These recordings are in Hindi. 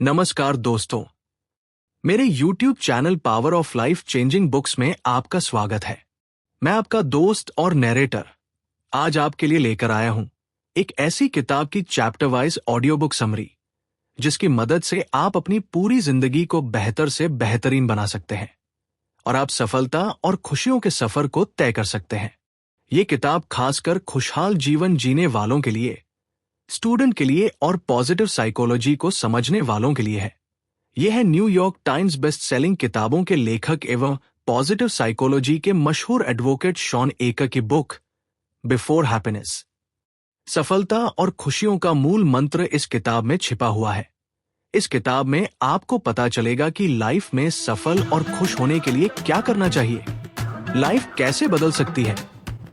नमस्कार दोस्तों, मेरे YouTube channel power of life changing books में आपका स्वागत है। मैं आपका दोस्त और नैरेटर आज आपके लिए लेकर आया हूं एक ऐसी किताब की chapter wise audio book summary जिसकी मदद से आप अपनी पूरी जिंदगी को बेहतर से बेहतरीन बना सकते हैं और आप सफलता और खुशियों के सफर को तय कर सकते हैं। ये किताब खासकर खुशहाल जीवन जीने वालों के लिए, स्टूडेंट के लिए और पॉजिटिव साइकोलॉजी को समझने वालों के लिए है। यह है न्यूयॉर्क टाइम्स बेस्ट सेलिंग किताबों के लेखक एवं पॉजिटिव साइकोलॉजी के मशहूर एडवोकेट शॉन एकर की बुक बिफोर हैप्पीनेस। सफलता और खुशियों का मूल मंत्र इस किताब में छिपा हुआ है। इस किताब में आपको पता चलेगा कि लाइफ में सफल और खुश होने के लिए क्या करना चाहिए, लाइफ कैसे बदल सकती है,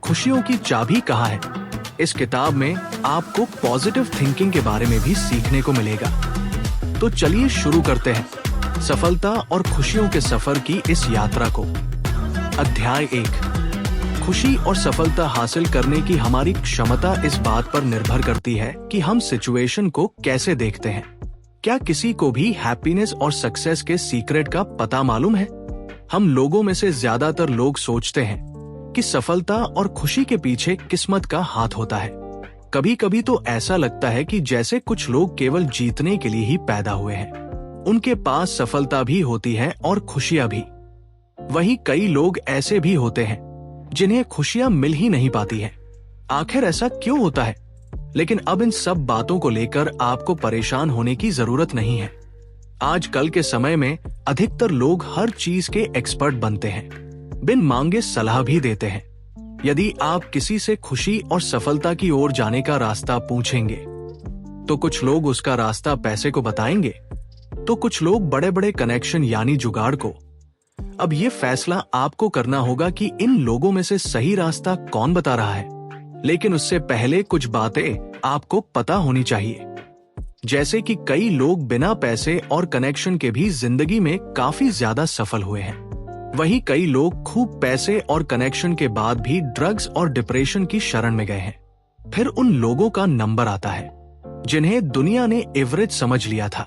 खुशियों की चाबी कहाँ है। इस किताब में आपको पॉजिटिव थिंकिंग के बारे में भी सीखने को मिलेगा। तो चलिए शुरू करते हैं सफलता और खुशियों के सफर की इस यात्रा को। अध्याय 1। खुशी और सफलता हासिल करने की हमारी क्षमता इस बात पर निर्भर करती है कि हम सिचुएशन को कैसे देखते हैं। क्या किसी को भी हैप्पीनेस और सक्सेस के सीक्रेट का पता मालूम है? हम लोगों में से ज्यादातर लोग सोचते हैं कि सफलता और खुशी के पीछे किस्मत का हाथ होता है। कभी कभी तो ऐसा लगता है कि जैसे कुछ लोग केवल जीतने के लिए ही पैदा हुए हैं। उनके पास सफलता भी होती है और खुशियां भी। वहीं कई लोग ऐसे भी होते हैं जिन्हें खुशियां मिल ही नहीं पाती हैं। आखिर ऐसा क्यों होता है? लेकिन अब इन सब बातों को लेकर आपको परेशान होने की जरूरत नहीं है। आजकल के समय में अधिकतर लोग हर चीज के एक्सपर्ट बनते हैं, बिन मांगे सलाह भी देते हैं। यदि आप किसी से खुशी और सफलता की ओर जाने का रास्ता पूछेंगे तो कुछ लोग उसका रास्ता पैसे को बताएंगे, तो कुछ लोग बड़े बड़े कनेक्शन यानी जुगाड़ को। अब ये फैसला आपको करना होगा कि इन लोगों में से सही रास्ता कौन बता रहा है। लेकिन उससे पहले कुछ बातें आपको पता होनी चाहिए, जैसे कि कई लोग बिना पैसे और कनेक्शन के भी जिंदगी में काफी ज्यादा सफल हुए हैं। वहीं कई लोग खूब पैसे और कनेक्शन के बाद भी ड्रग्स और डिप्रेशन की शरण में गए हैं। फिर उन लोगों का नंबर आता है जिन्हें दुनिया ने एवरेज समझ लिया था,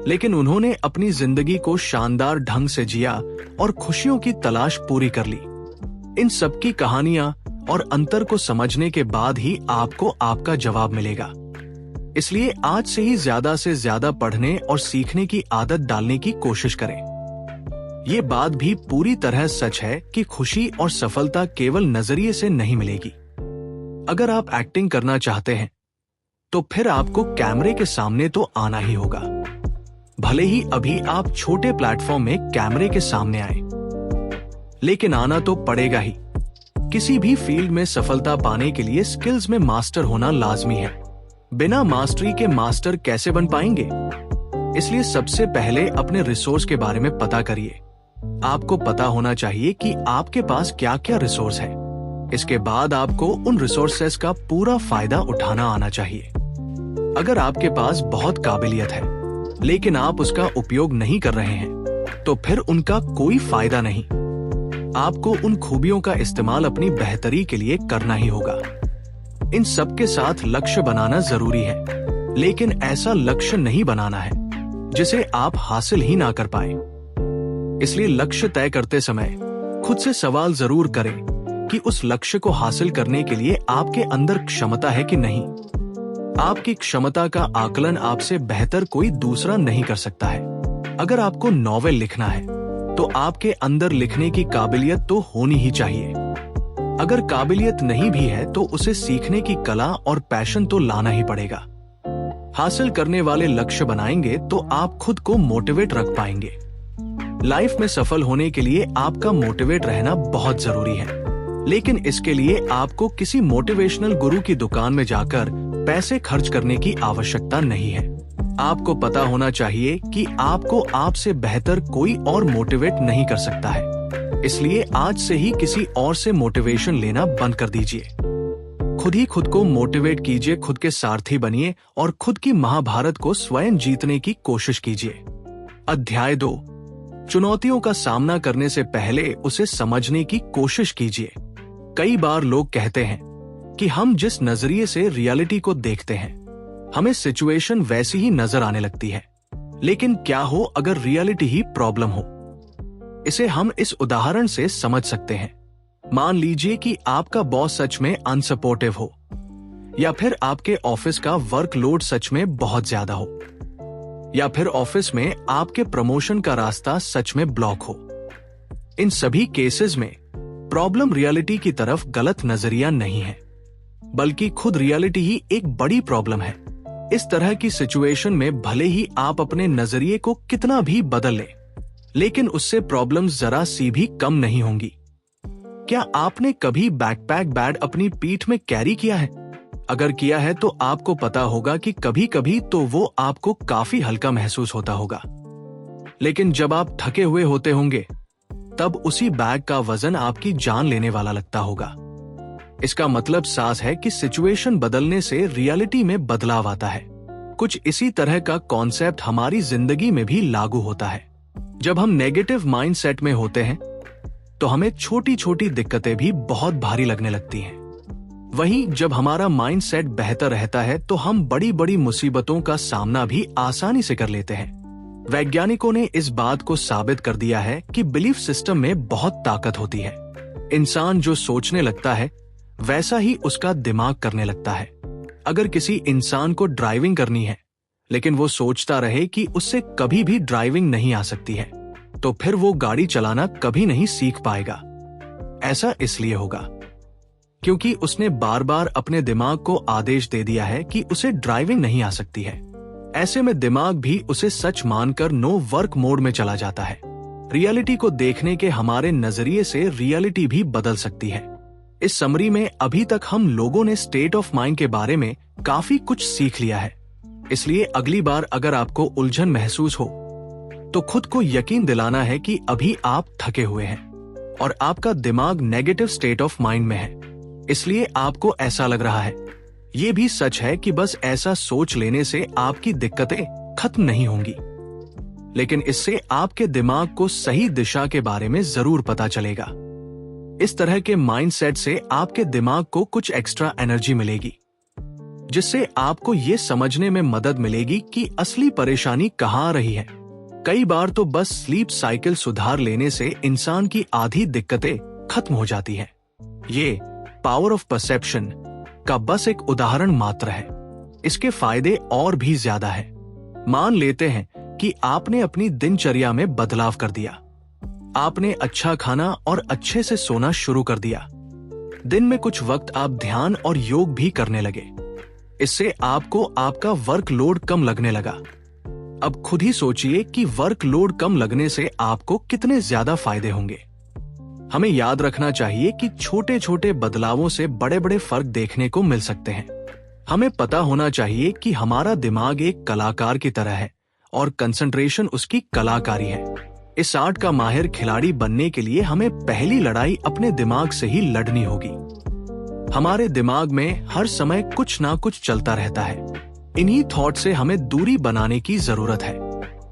लेकिन उन्होंने अपनी जिंदगी को शानदार ढंग से जिया और खुशियों की तलाश पूरी कर ली। इन सब की कहानियां और अंतर को समझने के बाद ही आपको आपका जवाब मिलेगा। इसलिए आज से ही ज्यादा से ज्यादा पढ़ने और सीखने की आदत डालने की कोशिश करें। ये बात भी पूरी तरह सच है कि खुशी और सफलता केवल नजरिए से नहीं मिलेगी। अगर आप एक्टिंग करना चाहते हैं तो फिर आपको कैमरे के सामने तो आना ही होगा। भले ही अभी आप छोटे प्लेटफॉर्म में कैमरे के सामने आए, लेकिन आना तो पड़ेगा ही। किसी भी फील्ड में सफलता पाने के लिए स्किल्स में मास्टर होना लाजमी है। बिना मास्टरी के मास्टर कैसे बन पाएंगे? इसलिए सबसे पहले अपने रिसोर्स के बारे में पता करिए। आपको पता होना चाहिए कि आपके पास क्या क्या रिसोर्स है। इसके बाद आपको उन रिसोर्सेस का पूरा फायदा उठाना आना चाहिए। अगर आपके पास बहुत काबिलियत है लेकिन आप उसका उपयोग नहीं कर रहे हैं तो फिर उनका कोई फायदा नहीं। आपको उन खूबियों का इस्तेमाल अपनी बेहतरी के लिए करना ही होगा। इन सब के साथ लक्ष्य बनाना जरूरी है, लेकिन ऐसा लक्ष्य नहीं बनाना है जिसे आप हासिल ही ना कर पाए। इसलिए लक्ष्य तय करते समय खुद से सवाल जरूर करें कि उस लक्ष्य को हासिल करने के लिए आपके अंदर क्षमता है कि नहीं। आपकी क्षमता का आकलन आपसे बेहतर कोई दूसरा नहीं कर सकता है। अगर आपको नॉवेल लिखना है तो आपके अंदर लिखने की काबिलियत तो होनी ही चाहिए। अगर काबिलियत नहीं भी है तो उसे सीखने की कला और पैशन तो लाना ही पड़ेगा। हासिल करने वाले लक्ष्य बनाएंगे तो आप खुद को मोटिवेट रख पाएंगे। लाइफ में सफल होने के लिए आपका मोटिवेट रहना बहुत जरूरी है, लेकिन इसके लिए आपको किसी मोटिवेशनल गुरु की दुकान में जाकर पैसे खर्च करने की आवश्यकता नहीं है। आपको पता होना चाहिए कि आपको आपसे बेहतर कोई और मोटिवेट नहीं कर सकता है। इसलिए आज से ही किसी और से मोटिवेशन लेना बंद कर दीजिए। खुद ही खुद को मोटिवेट कीजिए, खुद के सारथी बनिए और खुद की महाभारत को स्वयं जीतने की कोशिश कीजिए। अध्याय 2। चुनौतियों का सामना करने से पहले उसे समझने की कोशिश कीजिए। कई बार लोग कहते हैं कि हम जिस नजरिए से रियलिटी को देखते हैं हमें सिचुएशन वैसी ही नजर आने लगती है। लेकिन क्या हो अगर रियलिटी ही प्रॉब्लम हो? इसे हम इस उदाहरण से समझ सकते हैं। मान लीजिए कि आपका बॉस सच में अनसपोर्टिव हो, या फिर आपके ऑफिस का वर्कलोड सच में बहुत ज्यादा हो, या फिर ऑफिस में आपके प्रमोशन का रास्ता सच में ब्लॉक हो। इन सभी केसेस में प्रॉब्लम रियलिटी की तरफ गलत नजरिया नहीं है, बल्कि खुद रियलिटी ही एक बड़ी प्रॉब्लम है। इस तरह की सिचुएशन में भले ही आप अपने नजरिए को कितना भी बदल लें, लेकिन उससे प्रॉब्लम्स जरा सी भी कम नहीं होंगी। क्या आपने कभी बैकपैक बैग अपनी पीठ में कैरी किया है? अगर किया है तो आपको पता होगा कि कभी कभी तो वो आपको काफी हल्का महसूस होता होगा, लेकिन जब आप थके हुए होते होंगे तब उसी बैग का वजन आपकी जान लेने वाला लगता होगा। इसका मतलब साफ है कि सिचुएशन बदलने से रियलिटी में बदलाव आता है। कुछ इसी तरह का कॉन्सेप्ट हमारी जिंदगी में भी लागू होता है। जब हम नेगेटिव माइंडसेट में होते हैं तो हमें छोटी छोटी दिक्कतें भी बहुत भारी लगने लगती हैं। वहीं जब हमारा माइंडसेट बेहतर रहता है तो हम बड़ी बड़ी मुसीबतों का सामना भी आसानी से कर लेते हैं। वैज्ञानिकों ने इस बात को साबित कर दिया है कि बिलीफ सिस्टम में बहुत ताकत होती है। इंसान जो सोचने लगता है वैसा ही उसका दिमाग करने लगता है। अगर किसी इंसान को ड्राइविंग करनी है, लेकिन वो सोचता रहे कि उससे कभी भी ड्राइविंग नहीं आ सकती है, तो फिर वो गाड़ी चलाना कभी नहीं सीख पाएगा। ऐसा इसलिए होगा क्योंकि उसने बार बार अपने दिमाग को आदेश दे दिया है कि उसे ड्राइविंग नहीं आ सकती है। ऐसे में दिमाग भी उसे सच मानकर नो वर्क मोड में चला जाता है। रियलिटी को देखने के हमारे नजरिए से रियलिटी भी बदल सकती है। इस समरी में अभी तक हम लोगों ने स्टेट ऑफ माइंड के बारे में काफी कुछ सीख लिया है। इसलिए अगली बार अगर आपको उलझन महसूस हो तो खुद को यकीन दिलाना है कि अभी आप थके हुए हैं और आपका दिमाग नेगेटिव स्टेट ऑफ माइंड में है, इसलिए आपको ऐसा लग रहा है। ये भी सच है कि बस ऐसा सोच लेने से आपकी दिक्कतें खत्म नहीं होंगी, लेकिन इससे आपके दिमाग को सही दिशा के बारे में जरूर पता चलेगा। इस तरह के माइंडसेट से आपके दिमाग को कुछ एक्स्ट्रा एनर्जी मिलेगी, जिससे आपको ये समझने में मदद मिलेगी कि असली परेशानी कहाँ आ रही है। कई बार तो बस स्लीप साइकिल सुधार लेने से इंसान की आधी दिक्कतें खत्म हो जाती हैं। ये पावर ऑफ परसेप्शन का बस एक उदाहरण मात्र है। इसके फायदे और भी ज्यादा है। मान लेते हैं कि आपने अपनी दिनचर्या में बदलाव कर दिया। आपने अच्छा खाना और अच्छे से सोना शुरू कर दिया। दिन में कुछ वक्त आप ध्यान और योग भी करने लगे। इससे आपको आपका वर्कलोड कम लगने लगा। अब खुद ही सोचिए कि वर्कलोड कम लगने से आपको कितने ज्यादा फायदे होंगे। हमें याद रखना चाहिए कि छोटे छोटे बदलावों से बड़े बड़े फर्क देखने को मिल सकते हैं। हमें पता होना चाहिए कि हमारा दिमाग एक कलाकार की तरह है और कंसंट्रेशन उसकी कलाकारी है। इस आर्ट का माहिर खिलाड़ी बनने के लिए हमें पहली लड़ाई अपने दिमाग से ही लड़नी होगी। हमारे दिमाग में हर समय कुछ ना कुछ चलता रहता है। इन्हीं थॉट से हमें दूरी बनाने की जरूरत है।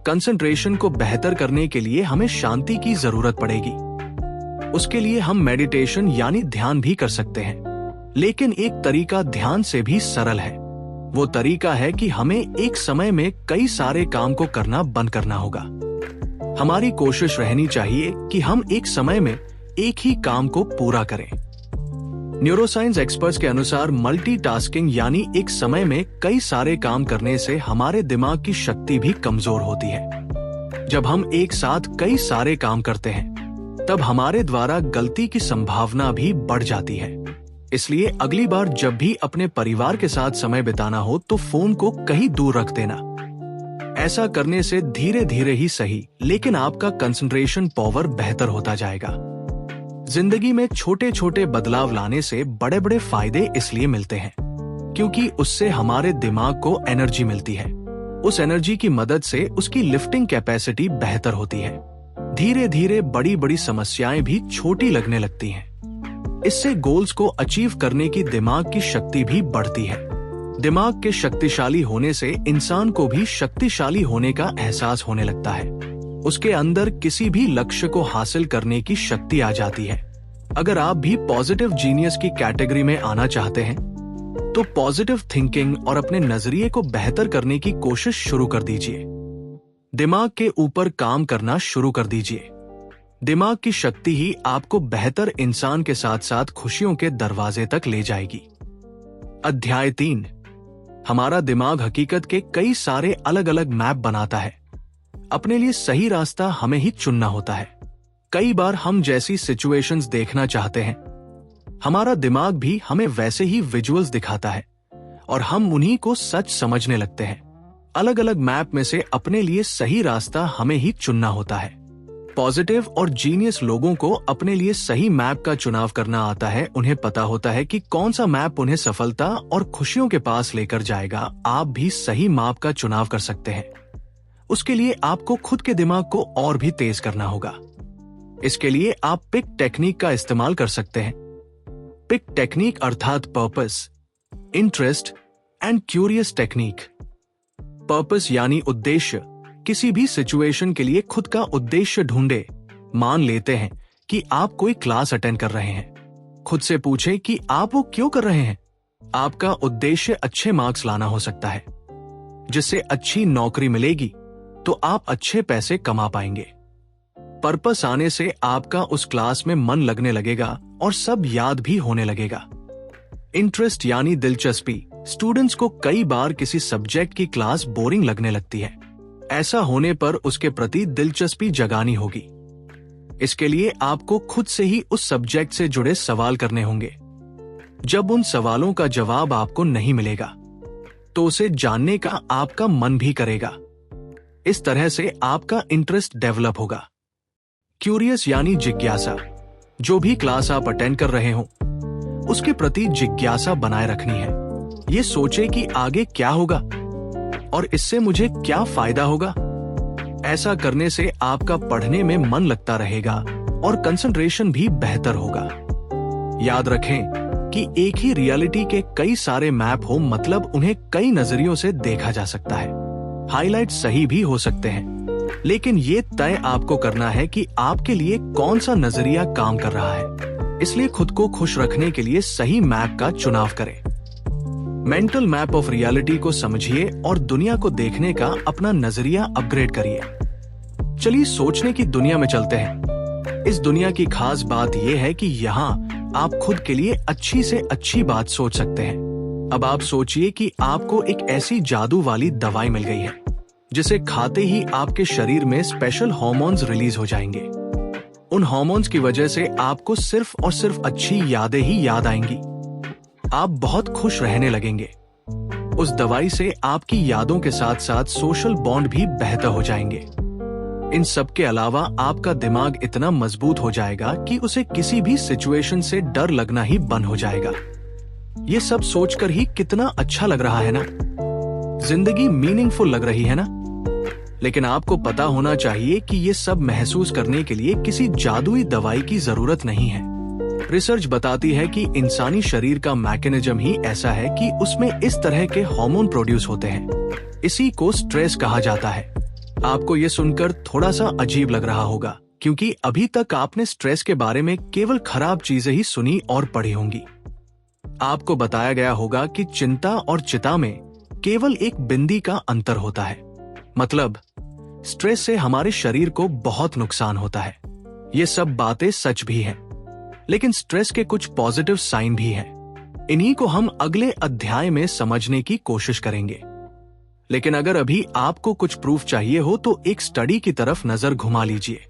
कंसंट्रेशन को बेहतर करने के लिए हमें शांति की जरूरत पड़ेगी। उसके लिए हम मेडिटेशन यानी ध्यान भी कर सकते हैं, लेकिन एक तरीका ध्यान से भी सरल है। वो तरीका है कि हमें एक समय में कई सारे काम को करना बंद करना होगा। हमारी कोशिश रहनी चाहिए कि हम एक समय में एक ही काम को पूरा करें। न्यूरोसाइंस एक्सपर्ट्स के अनुसार मल्टीटास्किंग यानी एक समय में कई सारे काम करने से हमारे दिमाग की शक्ति भी कमजोर होती है। जब हम एक साथ कई सारे काम करते हैं तब हमारे द्वारा गलती की संभावना भी बढ़ जाती है। इसलिए अगली बार जब भी अपने परिवार के साथ समय बिताना हो तो फोन को कहीं दूर रख देना। ऐसा करने से धीरे धीरे ही सही, लेकिन आपका कंसंट्रेशन पावर बेहतर होता जाएगा। जिंदगी में छोटे छोटे बदलाव लाने से बड़े बड़े फायदे इसलिए मिलते हैं क्योंकि उससे हमारे दिमाग को एनर्जी मिलती है। उस एनर्जी की मदद से उसकी लिफ्टिंग कैपेसिटी बेहतर होती है। धीरे धीरे बड़ी बड़ी समस्याएं भी छोटी लगने लगती हैं। इससे गोल्स को अचीव करने की दिमाग की शक्ति भी बढ़ती है। दिमाग के शक्तिशाली होने से इंसान को भी शक्तिशाली होने का एहसास होने लगता है। उसके अंदर किसी भी लक्ष्य को हासिल करने की शक्ति आ जाती है। अगर आप भी पॉजिटिव जीनियस की कैटेगरी में आना चाहते हैं तो पॉजिटिव थिंकिंग और अपने नजरिए को बेहतर करने की कोशिश शुरू कर दीजिए। दिमाग के ऊपर काम करना शुरू कर दीजिए। दिमाग की शक्ति ही आपको बेहतर इंसान के साथ साथ खुशियों के दरवाजे तक ले जाएगी। अध्याय 3। हमारा दिमाग हकीकत के कई सारे अलग अलग मैप बनाता है। अपने लिए सही रास्ता हमें ही चुनना होता है। कई बार हम जैसी सिचुएशंस देखना चाहते हैं, हमारा दिमाग भी हमें वैसे ही विजुअल्स दिखाता है और हम उन्हीं को सच समझने लगते हैं। अलग अलग मैप में से अपने लिए सही रास्ता हमें ही चुनना होता है। पॉजिटिव और जीनियस लोगों को अपने लिए सही मैप का चुनाव करना आता है। उन्हें पता होता है कि कौन सा मैप उन्हें सफलता और खुशियों के पास लेकर जाएगा। आप भी सही मैप का चुनाव कर सकते हैं। उसके लिए आपको खुद के दिमाग को और भी तेज करना होगा। इसके लिए आप पिक टेक्निक का इस्तेमाल कर सकते हैं। पिक टेक्निक अर्थात purpose, interest and curious technique. Purpose यानी उद्देश्य। किसी भी सिचुएशन के लिए खुद का उद्देश्य ढूंढे। मान लेते हैं कि आप कोई क्लास अटेंड कर रहे हैं। खुद से पूछें कि आप वो क्यों कर रहे हैं। आपका उद्देश्य अच्छे मार्क्स लाना हो सकता है, जिससे अच्छी नौकरी मिलेगी तो आप अच्छे पैसे कमा पाएंगे। पर्पस आने से आपका उस क्लास में मन लगने लगेगा और सब याद भी होने लगेगा। इंटरेस्ट यानी दिलचस्पी। स्टूडेंट्स को कई बार किसी सब्जेक्ट की क्लास बोरिंग लगने लगती है। ऐसा होने पर उसके प्रति दिलचस्पी जगानी होगी। इसके लिए आपको खुद से ही उस सब्जेक्ट से जुड़े सवाल करने होंगे। जब उन सवालों का जवाब आपको नहीं मिलेगा तो उसे जानने का आपका मन भी करेगा। इस तरह से आपका इंटरेस्ट डेवलप होगा। क्यूरियस यानी जिज्ञासा। जो भी क्लास आप अटेंड कर रहे हो उसके प्रति जिज्ञासा बनाए रखनी है। ये सोचे कि आगे क्या होगा और इससे मुझे क्या फायदा होगा। ऐसा करने से आपका पढ़ने में मन लगता रहेगा और कंसंट्रेशन भी बेहतर होगा। याद रखें कि एक ही रियलिटी के कई सारे मैप हो, मतलब उन्हें कई नजरियों से देखा जा सकता है। हाइलाइट सही भी हो सकते हैं, लेकिन ये तय आपको करना है कि आपके लिए कौन सा नजरिया काम कर रहा है। इसलिए खुद को खुश रखने के लिए सही मैप का चुनाव करें। मेंटल मैप ऑफ रियलिटी को समझिए और दुनिया को देखने का अपना नजरिया अपग्रेड करिए। चलिए सोचने की दुनिया में चलते हैं। इस दुनिया की खास बात यह है कि यहाँ आप खुद के लिए अच्छी से अच्छी बात सोच सकते हैं। अब आप सोचिए कि आपको एक ऐसी जादू वाली दवाई मिल गई है जिसे खाते ही आपके शरीर में स्पेशल हार्मोन्स रिलीज हो जाएंगे। उन हार्मोन्स की वजह से आपको सिर्फ और सिर्फ अच्छी यादें ही याद आएंगी। आप बहुत खुश रहने लगेंगे। उस दवाई से आपकी यादों के साथ साथ सोशल बॉन्ड भी बेहतर हो जाएंगे। इन सब के अलावा आपका दिमाग इतना मजबूत हो जाएगा कि उसे किसी भी सिचुएशन से डर लगना ही बंद हो जाएगा। ये सब सोचकर ही कितना अच्छा लग रहा है ना। जिंदगी मीनिंगफुल लग रही है ना। लेकिन आपको पता होना चाहिए कि ये सब महसूस करने के लिए किसी जादुई दवाई की जरूरत नहीं है। रिसर्च बताती है कि इंसानी शरीर का मैकेनिज्म ही ऐसा है कि उसमें इस तरह के हार्मोन प्रोड्यूस होते हैं। इसी को स्ट्रेस कहा जाता है। आपको ये सुनकर थोड़ा सा अजीब लग रहा होगा, क्योंकि अभी तक आपने स्ट्रेस के बारे में केवल खराब चीजें ही सुनी और पढ़ी होंगी। आपको बताया गया होगा कि चिंता और चिता में केवल एक बिंदी का अंतर होता है। मतलब स्ट्रेस से हमारे शरीर को बहुत नुकसान होता है। ये सब बातें सच भी हैं, लेकिन स्ट्रेस के कुछ पॉजिटिव साइन भी हैं। इन्हीं को हम अगले अध्याय में समझने की कोशिश करेंगे। लेकिन अगर अभी आपको कुछ प्रूफ चाहिए हो तो एक स्टडी की तरफ नजर घुमा लीजिए।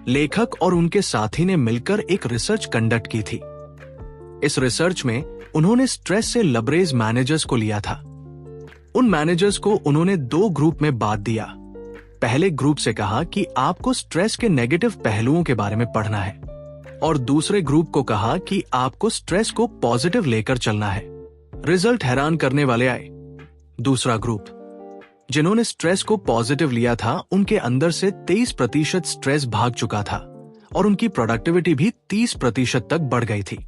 लेखक और उनके साथी ने मिलकर एक रिसर्च कंडक्ट की थी। इस रिसर्च में उन्होंने स्ट्रेस से लबरेज मैनेजर्स को लिया था। उन मैनेजर्स को उन्होंने 2 ग्रुप में बांट दिया। पहले ग्रुप से कहा कि आपको स्ट्रेस के नेगेटिव पहलुओं के बारे में पढ़ना है और दूसरे ग्रुप को कहा कि आपको स्ट्रेस को पॉजिटिव लेकर चलना है। रिजल्ट हैरान करने वाले आए। दूसरा ग्रुप, जिन्होंने स्ट्रेस को पॉजिटिव लिया था, उनके अंदर से 23% स्ट्रेस भाग चुका था और उनकी प्रोडक्टिविटी भी 30% तक बढ़ गई थी।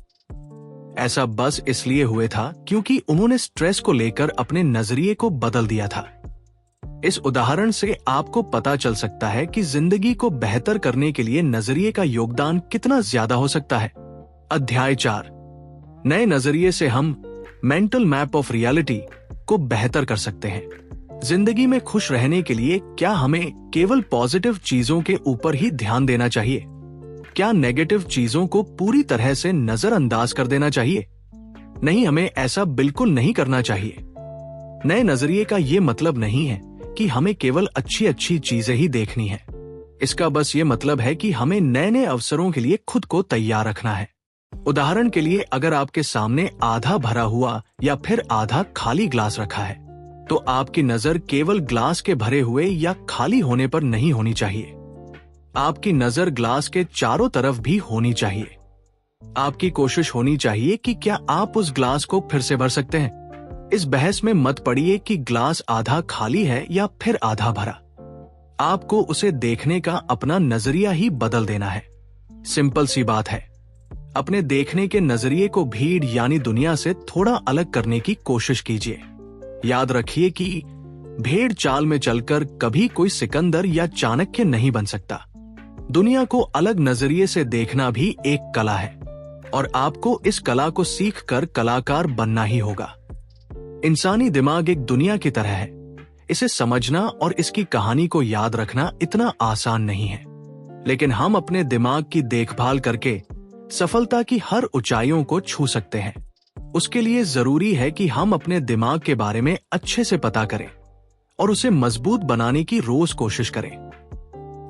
ऐसा बस इसलिए हुए था क्योंकि उन्होंने स्ट्रेस को लेकर अपने नजरिए को बदल दिया था। इस उदाहरण से आपको पता चल सकता है कि जिंदगी को बेहतर करने के लिए नजरिए का योगदान कितना ज्यादा हो सकता है। अध्याय 4, नए नजरिए से हम मेंटल मैप ऑफ रियलिटी को बेहतर कर सकते हैं। जिंदगी में खुश रहने के लिए क्या हमें केवल पॉजिटिव चीजों के ऊपर ही ध्यान देना चाहिए? क्या नेगेटिव चीजों को पूरी तरह से नजरअंदाज कर देना चाहिए? नहीं, हमें ऐसा बिल्कुल नहीं करना चाहिए। नए नजरिए का ये मतलब नहीं है कि हमें केवल अच्छी अच्छी चीजें ही देखनी है। इसका बस ये मतलब है कि हमें नए नए अवसरों के लिए खुद को तैयार रखना है। उदाहरण के लिए, अगर आपके सामने आधा भरा हुआ या फिर आधा खाली ग्लास रखा है, तो आपकी नजर केवल ग्लास के भरे हुए या खाली होने पर नहीं होनी चाहिए। आपकी नजर ग्लास के चारों तरफ भी होनी चाहिए। आपकी कोशिश होनी चाहिए कि क्या आप उस ग्लास को फिर से भर सकते हैं। इस बहस में मत पड़िए कि ग्लास आधा खाली है या फिर आधा भरा। आपको उसे देखने का अपना नजरिया ही बदल देना है। सिंपल सी बात है। अपने देखने के नजरिए को भीड़ यानी दुनिया से थोड़ा अलग करने की कोशिश कीजिए। याद रखिए कि भेड़ चाल में चलकर कभी कोई सिकंदर या चाणक्य नहीं बन सकता। दुनिया को अलग नजरिए से देखना भी एक कला है और आपको इस कला को सीखकर कलाकार बनना ही होगा। इंसानी दिमाग एक दुनिया की तरह है। इसे समझना और इसकी कहानी को याद रखना इतना आसान नहीं है, लेकिन हम अपने दिमाग की देखभाल करके सफलता की हर ऊंचाइयों को छू सकते हैं। उसके लिए जरूरी है कि हम अपने दिमाग के बारे में अच्छे से पता करें और उसे मजबूत बनाने की रोज कोशिश करें।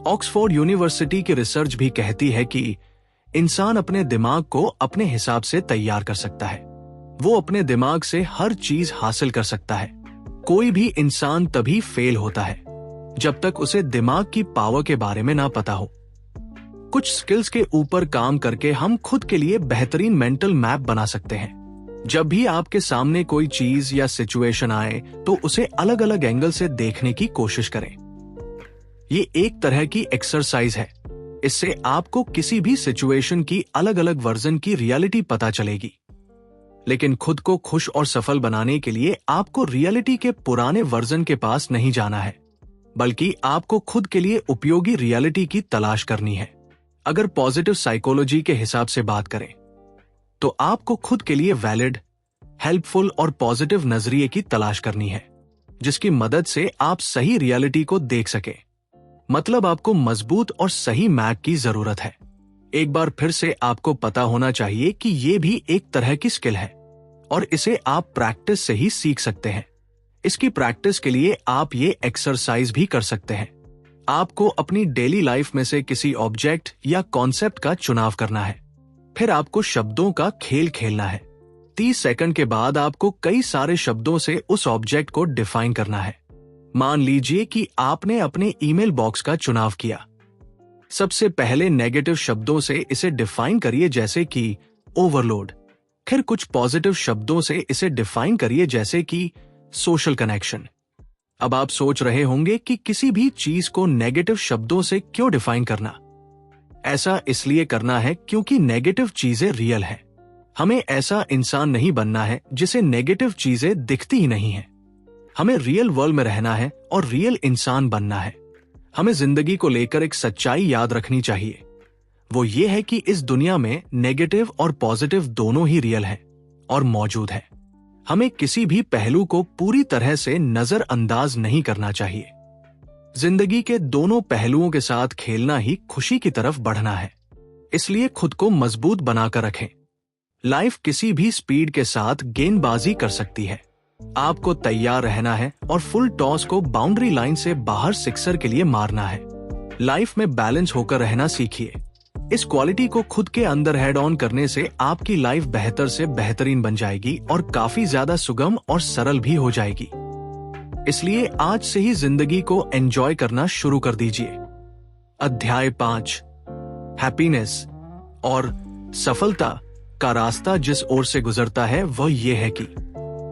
ऑक्सफोर्ड यूनिवर्सिटी की रिसर्च भी कहती है कि इंसान अपने दिमाग को अपने हिसाब से तैयार कर सकता है। वो अपने दिमाग से हर चीज हासिल कर सकता है। कोई भी इंसान तभी फेल होता है जब तक उसे दिमाग की पावर के बारे में ना पता हो। कुछ स्किल्स के ऊपर काम करके हम खुद के लिए बेहतरीन मेंटल मैप बना सकते हैं। जब भी आपके सामने कोई चीज या सिचुएशन आए तो उसे अलग अलग एंगल से देखने की कोशिश करें। ये एक तरह की एक्सरसाइज है। इससे आपको किसी भी सिचुएशन की अलग अलग वर्जन की रियलिटी पता चलेगी। लेकिन खुद को खुश और सफल बनाने के लिए आपको रियलिटी के पुराने वर्जन के पास नहीं जाना है, बल्कि आपको खुद के लिए उपयोगी रियलिटी की तलाश करनी है। अगर पॉजिटिव साइकोलॉजी के हिसाब से बात करें तो आपको खुद के लिए वैलिड, हेल्पफुल और पॉजिटिव नजरिए की तलाश करनी है, जिसकी मदद से आप सही रियलिटी को देख सके। मतलब आपको मजबूत और सही मैप की जरूरत है। एक बार फिर से आपको पता होना चाहिए कि ये भी एक तरह की स्किल है और इसे आप प्रैक्टिस से ही सीख सकते हैं। इसकी प्रैक्टिस के लिए आप ये एक्सरसाइज भी कर सकते हैं। आपको अपनी डेली लाइफ में से किसी ऑब्जेक्ट या कॉन्सेप्ट का चुनाव करना है। फिर आपको शब्दों का खेल खेलना है। 30 सेकंड के बाद आपको कई सारे शब्दों से उस ऑब्जेक्ट को डिफाइन करना है। मान लीजिए कि आपने अपने ईमेल बॉक्स का चुनाव किया। सबसे पहले नेगेटिव शब्दों से इसे डिफाइन करिए, जैसे कि ओवरलोड। फिर कुछ पॉजिटिव शब्दों से इसे डिफाइन करिए, जैसे कि सोशल कनेक्शन। अब आप सोच रहे होंगे कि किसी भी चीज को नेगेटिव शब्दों से क्यों डिफाइन करना। ऐसा इसलिए करना है क्योंकि नेगेटिव चीजें रियल है। हमें ऐसा इंसान नहीं बनना है जिसे नेगेटिव चीजें दिखती ही नहीं है। हमें रियल वर्ल्ड में रहना है और रियल इंसान बनना है। हमें जिंदगी को लेकर एक सच्चाई याद रखनी चाहिए। वो ये है कि इस दुनिया में नेगेटिव और पॉजिटिव दोनों ही रियल है और मौजूद है। हमें किसी भी पहलू को पूरी तरह से नजरअंदाज नहीं करना चाहिए। जिंदगी के दोनों पहलुओं के साथ खेलना ही खुशी की तरफ बढ़ना है। इसलिए खुद को मजबूत बनाकर रखें। लाइफ किसी भी स्पीड के साथ गेंदबाजी कर सकती है। आपको तैयार रहना है और फुल टॉस को बाउंड्री लाइन से बाहर सिक्सर के लिए मारना है। लाइफ में बैलेंस होकर रहना सीखिए। इस क्वालिटी को खुद के अंदर हेड ऑन करने से आपकी लाइफ बेहतर से बेहतरीन बन जाएगी और काफी ज्यादा सुगम और सरल भी हो जाएगी। इसलिए आज से ही जिंदगी को एंजॉय करना शुरू कर दीजिए। अध्याय 5, हैप्पीनेस और सफलता का रास्ता जिस ओर से गुजरता है वह यह है कि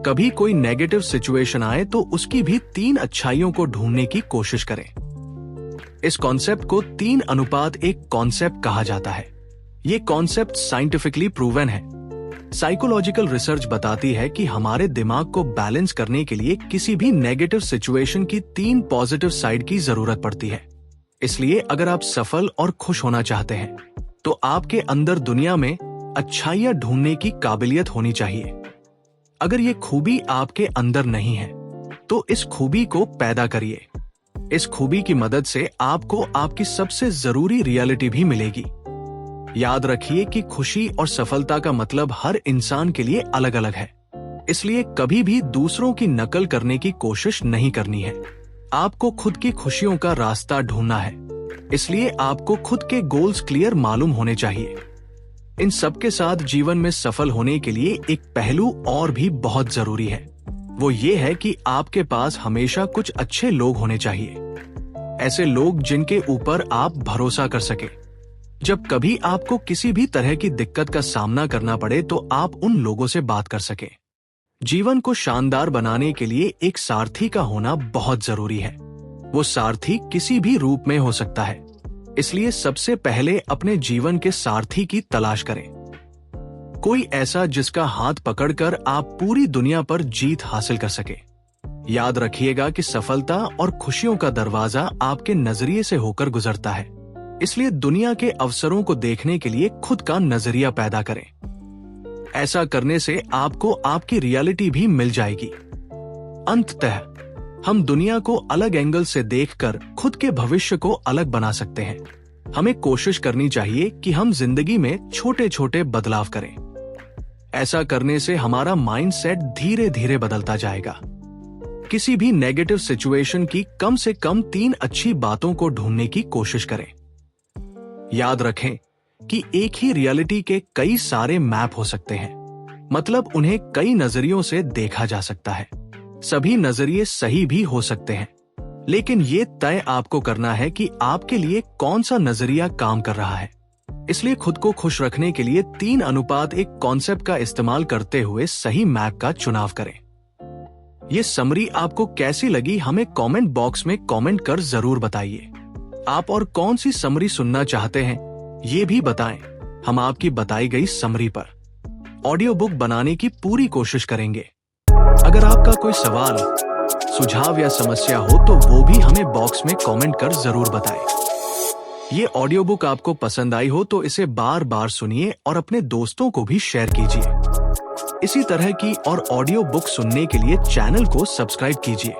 कभी कोई नेगेटिव सिचुएशन आए तो उसकी भी 3 अच्छाइयों को ढूंढने की कोशिश करें। इस कॉन्सेप्ट को 3:1 कॉन्सेप्ट कहा जाता है। ये कॉन्सेप्ट साइंटिफिकली प्रूवन है। साइकोलॉजिकल रिसर्च बताती है कि हमारे दिमाग को बैलेंस करने के लिए किसी भी नेगेटिव सिचुएशन की 3 पॉजिटिव साइड की जरूरत पड़ती है। इसलिए अगर आप सफल और खुश होना चाहते हैं तो आपके अंदर दुनिया में अच्छाइयां ढूंढने की काबिलियत होनी चाहिए। अगर ये खूबी आपके अंदर नहीं है तो इस खूबी को पैदा करिए। इस खूबी की मदद से आपको आपकी सबसे जरूरी रियलिटी भी मिलेगी। याद रखिए कि खुशी और सफलता का मतलब हर इंसान के लिए अलग अलग है, इसलिए कभी भी दूसरों की नकल करने की कोशिश नहीं करनी है। आपको खुद की खुशियों का रास्ता ढूंढना है, इसलिए आपको खुद के गोल्स क्लियर मालूम होने चाहिए। इन सब के साथ जीवन में सफल होने के लिए एक पहलू और भी बहुत जरूरी है। वो ये है कि आपके पास हमेशा कुछ अच्छे लोग होने चाहिए, ऐसे लोग जिनके ऊपर आप भरोसा कर सके। जब कभी आपको किसी भी तरह की दिक्कत का सामना करना पड़े तो आप उन लोगों से बात कर सके। जीवन को शानदार बनाने के लिए एक सारथी का होना बहुत जरूरी है। वो सारथी किसी भी रूप में हो सकता है, इसलिए सबसे पहले अपने जीवन के सारथी की तलाश करें। कोई ऐसा जिसका हाथ पकड़कर आप पूरी दुनिया पर जीत हासिल कर सके। याद रखिएगा कि सफलता और खुशियों का दरवाजा आपके नजरिए से होकर गुजरता है, इसलिए दुनिया के अवसरों को देखने के लिए खुद का नजरिया पैदा करें। ऐसा करने से आपको आपकी रियलिटी भी मिल जाएगी। अंततः हम दुनिया को अलग एंगल से देखकर खुद के भविष्य को अलग बना सकते हैं। हमें कोशिश करनी चाहिए कि हम जिंदगी में छोटे छोटे बदलाव करें। ऐसा करने से हमारा माइंडसेट धीरे धीरे बदलता जाएगा। किसी भी नेगेटिव सिचुएशन की कम से कम 3 अच्छी बातों को ढूंढने की कोशिश करें। याद रखें कि एक ही रियलिटी के कई सारे मैप हो सकते हैं, मतलब उन्हें कई नजरियों से देखा जा सकता है। सभी नजरिए सही भी हो सकते हैं, लेकिन ये तय आपको करना है कि आपके लिए कौन सा नजरिया काम कर रहा है। इसलिए खुद को खुश रखने के लिए 3:1 कॉन्सेप्ट का इस्तेमाल करते हुए सही मैप का चुनाव करें। ये समरी आपको कैसी लगी हमें कमेंट बॉक्स में कमेंट कर जरूर बताइए। आप और कौन सी समरी सुनना चाहते हैं ये भी बताएं। हम आपकी बताई गई समरी पर ऑडियो बुक बनाने की पूरी कोशिश करेंगे। अगर आपका कोई सवाल, सुझाव या समस्या हो तो वो भी हमें बॉक्स में कमेंट कर जरूर बताएं। ये ऑडियो बुक आपको पसंद आई हो तो इसे बार बार सुनिए और अपने दोस्तों को भी शेयर कीजिए। इसी तरह की और ऑडियो बुक सुनने के लिए चैनल को सब्सक्राइब कीजिए।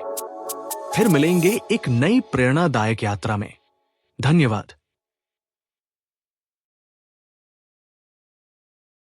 फिर मिलेंगे एक नई प्रेरणादायक यात्रा में। धन्यवाद।